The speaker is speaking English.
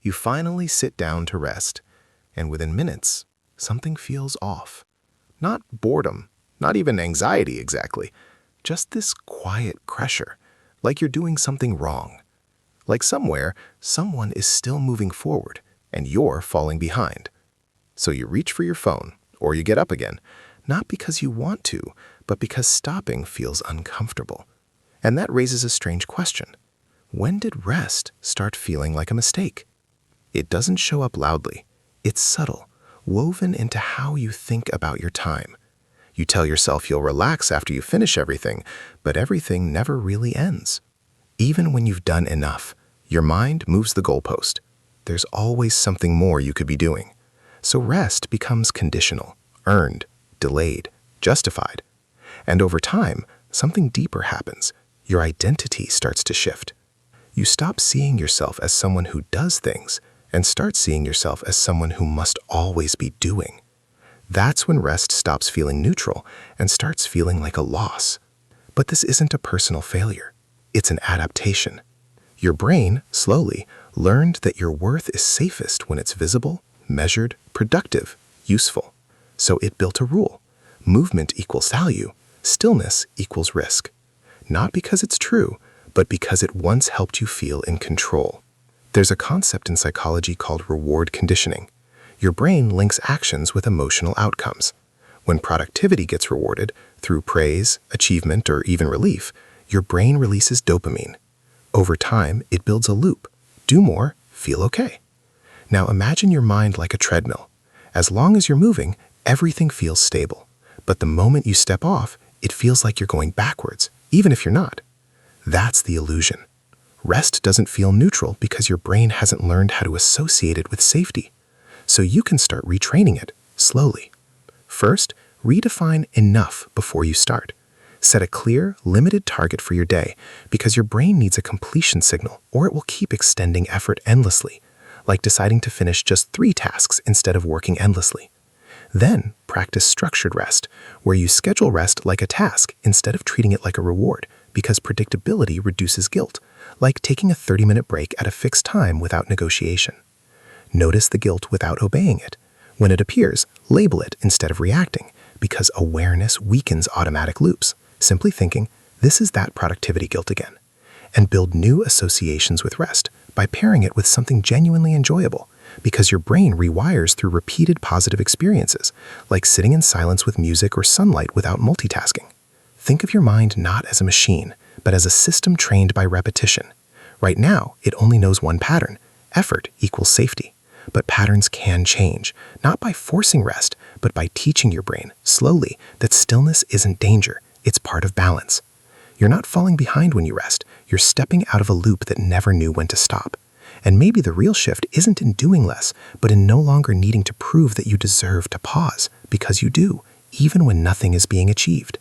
You finally sit down to rest, and within minutes, something feels off. Not boredom, not even anxiety exactly, just this quiet pressure, like you're doing something wrong. Like somewhere, someone is still moving forward, and you're falling behind. So you reach for your phone, or you get up again, not because you want to, but because stopping feels uncomfortable. And that raises a strange question. When did rest start feeling like a mistake? It doesn't show up loudly. It's subtle, woven into how you think about your time. You tell yourself you'll relax after you finish everything, but everything never really ends. Even when you've done enough, your mind moves the goalpost. There's always something more you could be doing. So rest becomes conditional, earned, delayed, justified. And over time, something deeper happens. Your identity starts to shift. You stop seeing yourself as someone who does things and start seeing yourself as someone who must always be doing. That's when rest stops feeling neutral and starts feeling like a loss. But this isn't a personal failure. It's an adaptation. Your brain, slowly, learned that your worth is safest when it's visible, measured, productive, useful. So it built a rule. Movement equals value. Stillness equals risk. Not because it's true, but because it once helped you feel in control. There's a concept in psychology called reward conditioning. Your brain links actions with emotional outcomes. When productivity gets rewarded through praise, achievement, or even relief, your brain releases dopamine. Over time, it builds a loop. Do more, feel okay. Now imagine your mind like a treadmill. As long as you're moving, everything feels stable. But the moment you step off, it feels like you're going backwards, even if you're not. That's the illusion. Rest doesn't feel neutral because your brain hasn't learned how to associate it with safety. So you can start retraining it, slowly. First, redefine enough before you start. Set a clear, limited target for your day because your brain needs a completion signal or it will keep extending effort endlessly, like deciding to finish just 3 tasks instead of working endlessly. Then, practice structured rest, where you schedule rest like a task instead of treating it like a reward, because predictability reduces guilt, like taking a 30-minute break at a fixed time without negotiation. Notice the guilt without obeying it. When it appears, label it instead of reacting, because awareness weakens automatic loops, simply thinking, this is that productivity guilt again. And build new associations with rest by pairing it with something genuinely enjoyable, because your brain rewires through repeated positive experiences, like sitting in silence with music or sunlight without multitasking. Think of your mind not as a machine, but as a system trained by repetition. Right now, it only knows one pattern. Effort equals safety. But patterns can change, not by forcing rest, but by teaching your brain, slowly, that stillness isn't danger, it's part of balance. You're not falling behind when you rest, you're stepping out of a loop that never knew when to stop. And maybe the real shift isn't in doing less, but in no longer needing to prove that you deserve to pause, because you do, even when nothing is being achieved.